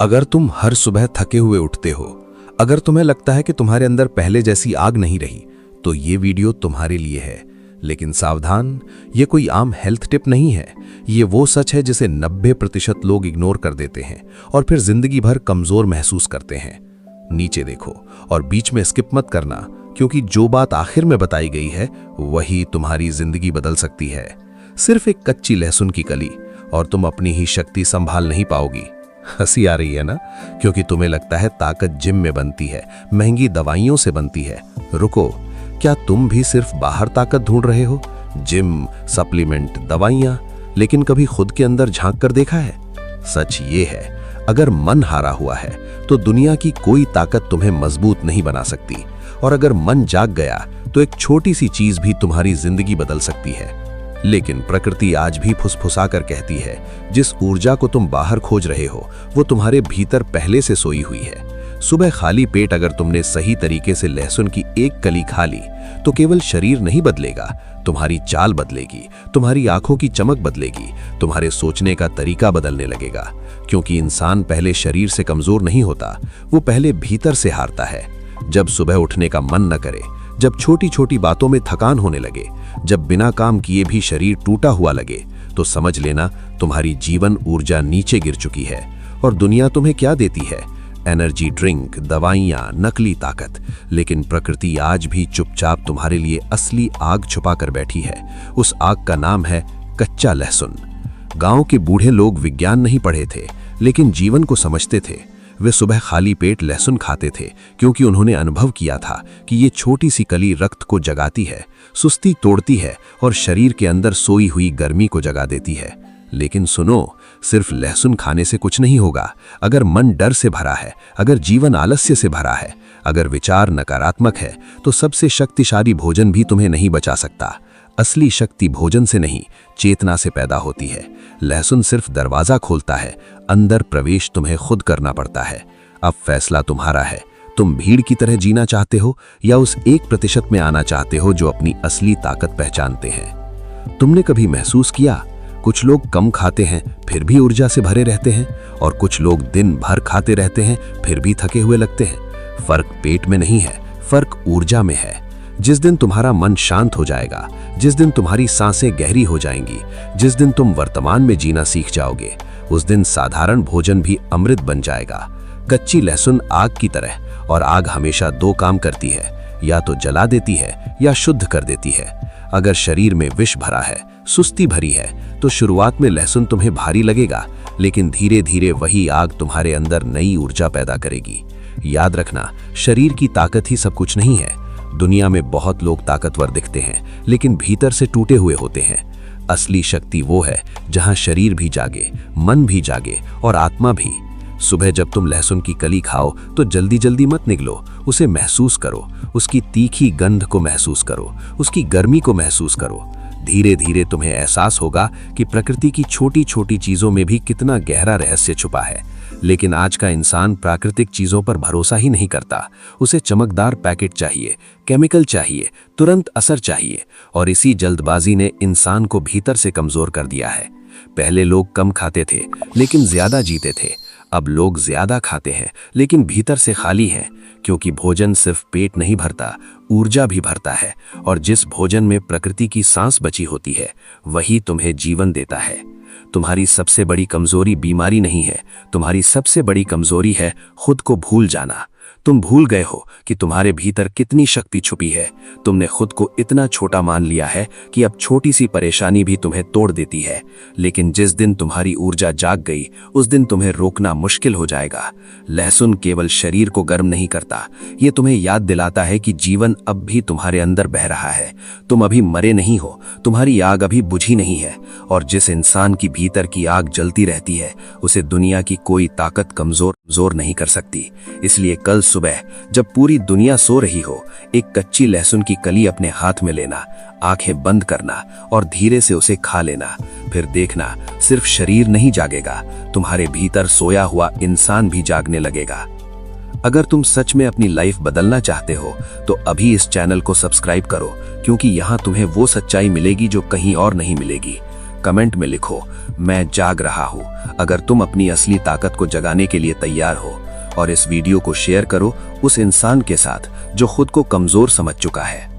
अगर तुम हर सुबह थके हुए उठते हो, अगर तुम्हें लगता है कि तुम्हारे अंदर पहले जैसी आग नहीं रही, तो ये वीडियो तुम्हारे लिए है। लेकिन सावधान, ये कोई आम हेल्थ टिप नहीं है। ये वो सच है जिसे 90% लोग इग्नोर कर देते हैं और फिर जिंदगी भर कमजोर महसूस करते हैं। नीचे देखो और बीच में स्किप मत करना, क्योंकि जो बात आखिर में बताई गई है वही तुम्हारी जिंदगी बदल सकती है। सिर्फ एक कच्ची लहसुन की कली और तुम अपनी ही शक्ति संभाल नहीं पाओगी। हंसी आ रही है ना? क्योंकि तुम्हें लगता है ताकत जिम में बनती है, महंगी दवाइयों से बनती है। रुको, क्या तुम भी सिर्फ बाहर ताकत ढूंढ रहे हो? जिम, सप्लीमेंट, दवाइयां, लेकिन कभी खुद के अंदर झांक कर देखा है? सच ये है, अगर मन हारा हुआ है तो दुनिया की कोई ताकत तुम्हें मजबूत नहीं बना सकती। और अगर मन जाग गया तो एक छोटी सी चीज भी तुम्हारी जिंदगी बदल सकती है। लेकिन प्रकृति आज भी फुसफुसा कर कहती है, जिस ऊर्जा को तुम बाहर खोज रहे हो वो तुम्हारे भीतर पहले से सोई हुई है। सुबह खाली पेट अगर तुमने सही तरीके से लहसुन की एक कली खा ली तो केवल शरीर नहीं बदलेगा, तुम्हारी चाल बदलेगी, तुम्हारी आंखों की चमक बदलेगी, तुम्हारे सोचने का तरीका बदलने लगेगा। क्योंकि इंसान पहले शरीर से कमजोर नहीं होता, वो पहले भीतर से हारता है। जब सुबह उठने का मन न करे, जब छोटी छोटी बातों में थकान होने लगे, जब बिना काम किए भी शरीर टूटा हुआ लगे, तो समझ लेना तुम्हारी जीवन ऊर्जा नीचे गिर चुकी है। और दुनिया तुम्हें क्या देती है? एनर्जी ड्रिंक, दवाइयां, नकली ताकत। लेकिन प्रकृति आज भी चुपचाप तुम्हारे लिए असली आग छुपा कर बैठी है। उस आग का नाम है कच्चा लहसुन। गांव के बूढ़े लोग विज्ञान नहीं पढ़े थे, लेकिन जीवन को समझते थे। वे सुबह खाली पेट लहसुन खाते थे, क्योंकि उन्होंने अनुभव किया था कि ये छोटी सी कली रक्त को जगाती है, सुस्ती तोड़ती है और शरीर के अंदर सोई हुई गर्मी को जगा देती है। लेकिन सुनो, सिर्फ लहसुन खाने से कुछ नहीं होगा। अगर मन डर से भरा है, अगर जीवन आलस्य से भरा है, अगर विचार नकारात्मक है, तो सबसे शक्तिशाली भोजन भी तुम्हें नहीं बचा सकता। असली शक्ति भोजन से नहीं, चेतना से पैदा होती है। लहसुन सिर्फ दरवाजा खोलता है, अंदर प्रवेश तुम्हें खुद करना पड़ता है। अब फैसला तुम्हारा है। तुम भीड़ की तरह जीना चाहते हो या उस 1% में आना चाहते हो जो अपनी असली ताकत पहचानते हैं? तुमने कभी महसूस किया, कुछ लोग कम खाते हैं फिर भी ऊर्जा से भरे रहते हैं, और कुछ लोग दिन भर खाते रहते हैं फिर भी थके हुए लगते हैं? फर्क पेट में नहीं है, फर्क ऊर्जा में है। जिस दिन तुम्हारा मन शांत हो जाएगा, जिस दिन तुम्हारी सांसें गहरी हो जाएंगी, जिस दिन तुम वर्तमान में जीना सीख जाओगे, उस दिन साधारण भोजन भी अमृत बन जाएगा। कच्ची लहसुन आग की तरह, और आग हमेशा 2 काम करती है, या तो जला देती है या शुद्ध कर देती है। अगर शरीर में विष भरा है, सुस्ती भरी है, तो शुरुआत में लहसुन तुम्हें भारी लगेगा, लेकिन धीरे धीरे वही आग तुम्हारे अंदर नई ऊर्जा पैदा करेगी। याद रखना, शरीर की ताकत ही सब कुछ नहीं है। दुनिया में बहुत लोग ताकतवर दिखते हैं, लेकिन भीतर से टूटे हुए होते हैं। असली शक्ति वो है जहां शरीर भी जागे, मन भी जागे और आत्मा भी। सुबह जब तुम लहसुन की कली खाओ तो जल्दी जल्दी मत निगलो, उसे महसूस करो, उसकी तीखी गंध को महसूस करो, उसकी गर्मी को महसूस करो। धीरे धीरे तुम्हें एहसास होगा कि प्रकृति की छोटी छोटी चीजों में भी कितना गहरा रहस्य छुपा है। लेकिन आज का इंसान प्राकृतिक चीजों पर भरोसा ही नहीं करता। उसे चमकदार पैकेट चाहिए, केमिकल चाहिए, तुरंत असर चाहिए, और इसी जल्दबाजी ने इंसान को भीतर से कमजोर कर दिया है। पहले लोग कम खाते थे लेकिन ज्यादा जीते थे। अब लोग ज्यादा खाते हैं लेकिन भीतर से खाली हैं, क्योंकि भोजन सिर्फ पेट नहीं भरता, ऊर्जा भी भरता है। और जिस भोजन में प्रकृति की सांस बची होती है, वही तुम्हें जीवन देता है। तुम्हारी सबसे बड़ी कमजोरी बीमारी नहीं है, तुम्हारी सबसे बड़ी कमजोरी है खुद को भूल जाना। तुम भूल गए हो कि तुम्हारे भीतर कितनी शक्ति छुपी है। तुमने खुद को इतना छोटा मान लिया है कि अब छोटी सी परेशानी भी तुम्हें तोड़ देती है। लेकिन जिस दिन तुम्हारी ऊर्जा जाग गई, उस दिन तुम्हें रोकना मुश्किल हो जाएगा। लहसुन केवल शरीर को गर्म नहीं करता, ये तुम्हें याद दिलाता है कि जीवन अब भी तुम्हारे अंदर बह रहा है। तुम अभी मरे नहीं हो, तुम्हारी आग अभी बुझी नहीं है। और जिस इंसान की भीतर की आग जलती रहती है, उसे दुनिया की कोई ताकत कमजोर नहीं कर सकती। इसलिए कल सुबह जब पूरी दुनिया सो रही हो, एक कच्ची लहसुन की कली अपने हाथ में लेना, आंखें बंद करना और धीरे से उसे खा लेना। फिर देखना, सिर्फ शरीर नहीं जागेगा, तुम्हारे भीतर सोया हुआ इंसान भी जागने लगेगा। अगर तुम सच में अपनी लाइफ बदलना चाहते हो तो अभी इस चैनल को सब्सक्राइब करो, क्योंकि यहाँ तुम्हें वो सच्चाई मिलेगी जो कहीं और नहीं मिलेगी। कमेंट में लिखो, मैं जाग रहा हूँ। अगर तुम अपनी असली ताकत को जगाने के लिए तैयार हो, और इस वीडियो को शेयर करो उस इंसान के साथ जो खुद को कमजोर समझ चुका है।